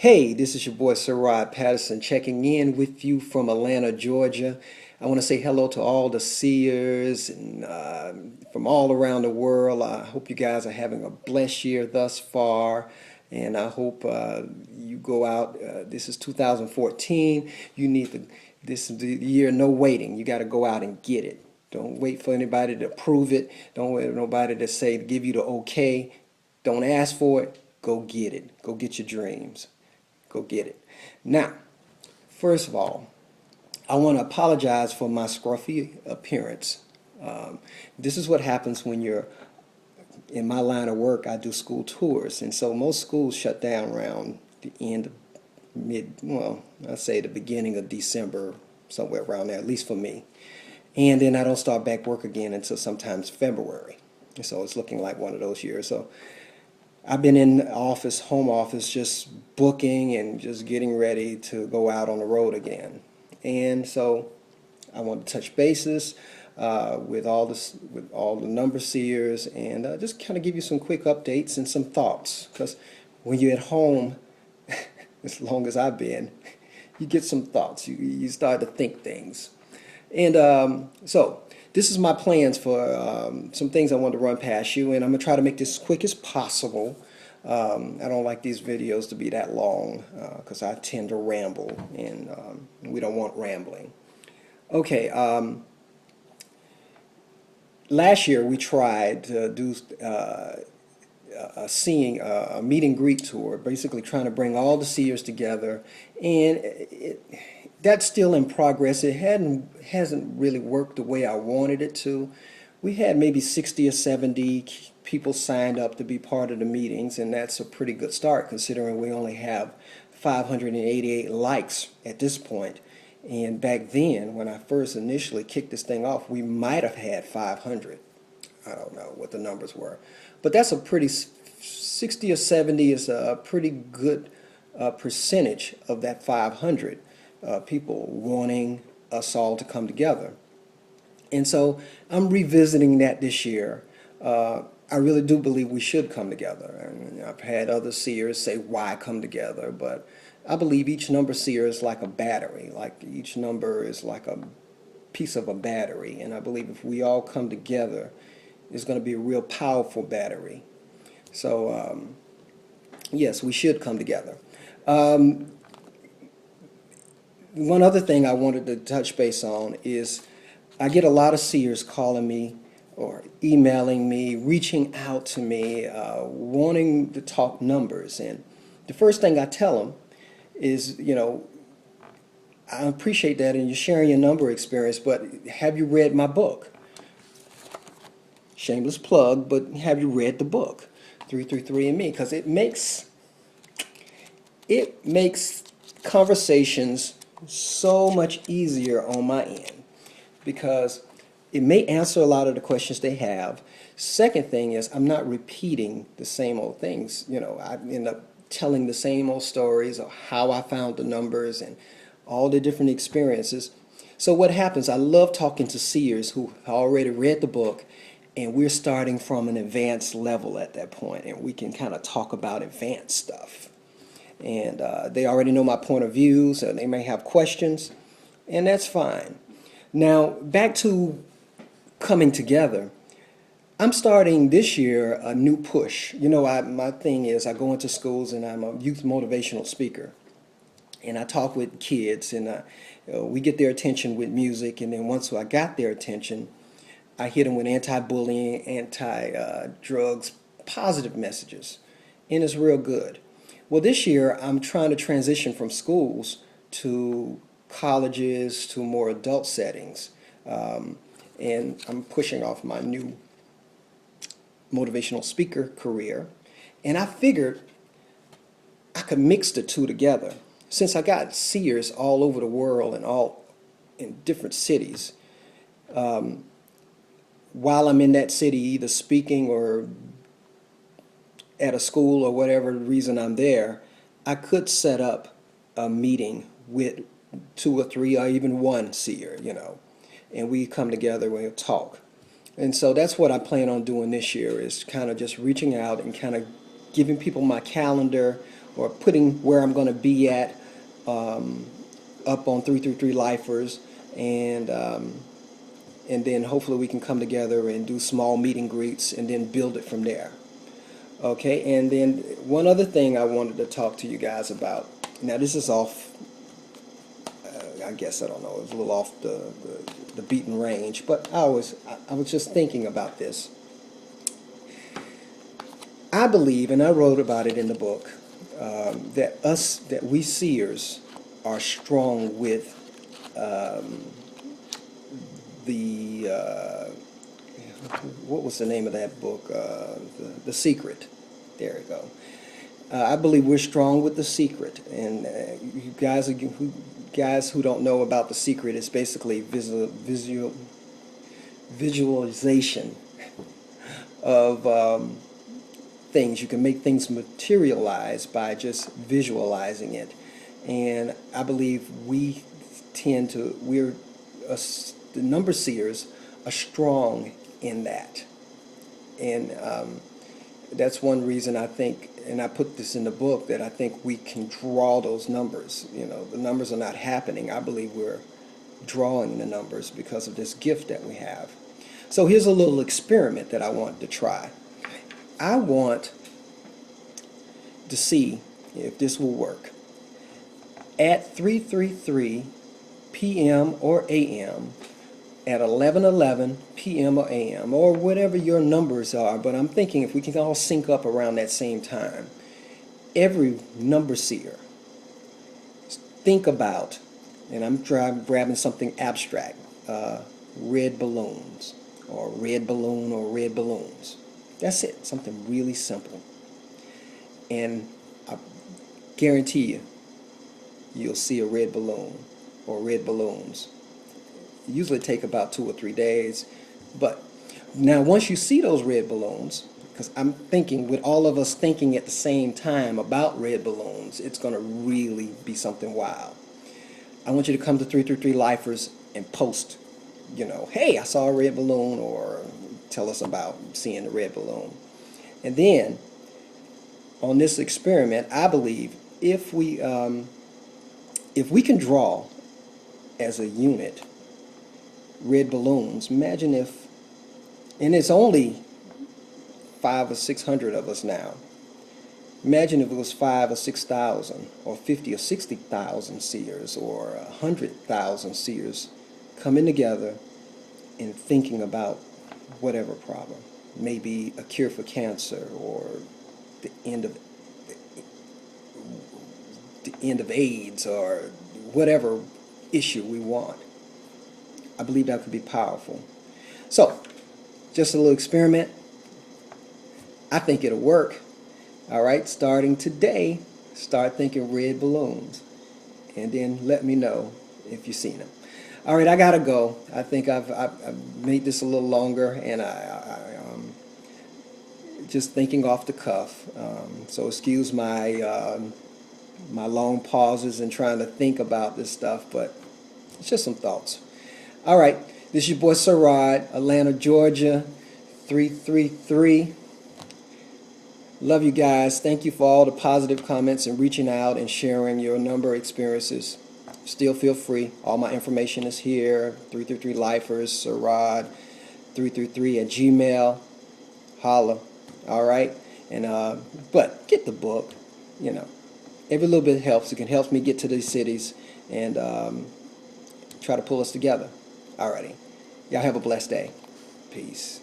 Hey, this is your boy Seer Patterson checking in with you from Atlanta, Georgia. I want to say hello to all the seers and from all around the world. I hope you guys are having a blessed year thus far, and I hope you go out. This is 2014. You need to. This is the year no waiting. You got to go out and get it. Don't wait for anybody to approve it. Don't wait for nobody to say give you the okay. Don't ask for it. Go get it. Go get your dreams. Go get it. Now, first of all, I want to apologize for my scruffy appearance. This is what happens when you're in my line of work. I do school tours, and so most schools shut down around the end of well, I'd say the beginning of December, somewhere around there, at least for me. And then I don't start back work again until sometimes February. And so it's looking like one of those years. So I've been in the office, home office, just booking and just getting ready to go out on the road again. And so I want to touch bases with all the number seers, and just kind of give you some quick updates and some thoughts. Because when you're at home, as long as I've been, you get some thoughts. You start to think things. And so this is my plans for some things I want to run past you, and I'm going to try to make this as quick as possible. I don't like these videos to be that long because I tend to ramble, and we don't want rambling. Okay, last year we tried to do a meet and greet tour, basically trying to bring all the seers together, and that's still in progress. It hasn't really worked the way I wanted it to. We had maybe 60 or 70 people signed up to be part of the meetings, and that's a pretty good start considering we only have 588 likes at this point. And back then, when I first initially kicked this thing off, we might have had 500. I don't know what the numbers were, but that's a pretty 60 or 70 is a pretty good percentage of that 500 people wanting us all to come together. And so I'm revisiting that this year. I really do believe we should come together. And I've had other seers say why come together, but I believe each number seer is like a battery. Like each number is like a piece of a battery, and I believe if we all come together, it's going to be a real powerful battery. So yes, we should come together. One other thing I wanted to touch base on is I get a lot of seers calling me or emailing me, reaching out to me, wanting to talk numbers. And the first thing I tell them is, I appreciate that and you're sharing your number experience, but have you read my book? Shameless plug, but have you read the book, 333 and Me? Because it makes conversations so much easier on my end, because it may answer a lot of the questions they have. Second thing is I'm not repeating the same old things. I end up telling the same old stories of how I found the numbers and all the different experiences. So what happens, I love talking to seers who already read the book, and we're starting from an advanced level at that point, and we can kind of talk about advanced stuff. And they already know my point of view, so they may have questions, and that's fine. Now, back to coming together. I'm starting this year a new push. My thing is I go into schools and I'm a youth motivational speaker. And I talk with kids, and we get their attention with music, and then once I got their attention, I hit them with anti-bullying, anti-drugs, positive messages, and it's real good. Well, this year I'm trying to transition from schools to colleges to more adult settings, and I'm pushing off my new motivational speaker career, and I figured I could mix the two together. Since I got seers all over the world and all in different cities, while I'm in that city either speaking or at a school or whatever reason I'm there, I could set up a meeting with 2 or 3 or even one seer, and we come together and we'll talk. And so that's what I plan on doing this year, is kind of just reaching out and kind of giving people my calendar, or putting where I'm going to be at up on 333 Lifers, and then hopefully we can come together and do small meet and greets and then build it from there. Okay, and then one other thing I wanted to talk to you guys about. Now this is off, I guess, I don't know, it's a little off the beaten range, but I was just thinking about this. I believe, and I wrote about it in the book, that we seers are strong with what was the name of that book? The Secret. There you go. I believe we're strong with The Secret, and you guys who don't know about The Secret, it's basically visualization of things. You can make things materialize by just visualizing it, and I believe the number seers are strong in that, and that's one reason I think, and I put this in the book, that I think we can draw those numbers. You know, the numbers are not happening. I believe we're drawing the numbers because of this gift that we have. So here's a little experiment that I want to try. I want to see if this will work. At 3:33 p.m. or a.m., at 11:11 p.m. or a.m., or whatever your numbers are, but I'm thinking if we can all sync up around that same time, every number seer, think about, and I'm grabbing something abstract, red balloons, or red balloon, or red balloons. That's it, something really simple. And I guarantee you'll see a red balloon or red balloons. Usually take about 2 or 3 days, but now once you see those red balloons, because I'm thinking with all of us thinking at the same time about red balloons, it's going to really be something wild. I want you to come to 333 Lifers and post, you know, hey, I saw a red balloon, or tell us about seeing the red balloon. And then on this experiment, I believe if we can draw as a unit red balloons, imagine if, and it's only 500 or 600 of us now, imagine if it was 5,000 or 6,000 or 50,000 or 60,000 seers, or 100,000 seers coming together and thinking about whatever problem, maybe a cure for cancer, or the end of AIDS, or whatever issue we want. I believe that could be powerful. So, just a little experiment. I think it'll work. All right, starting today, start thinking red balloons, and then let me know if you've seen them. All right, I gotta go. I think I've made this a little longer, and I'm just thinking off the cuff. So excuse my my long pauses and trying to think about this stuff, but it's just some thoughts. All right, this is your boy Seer, Atlanta, Georgia, 333. Love you guys. Thank you for all the positive comments and reaching out and sharing your number experiences. Still feel free. All my information is here. 333 Lifers, Seer 333 at Gmail. Holla. All right, and but get the book. You know, every little bit helps. It can help me get to these cities and try to pull us together. Alrighty. Y'all have a blessed day. Peace.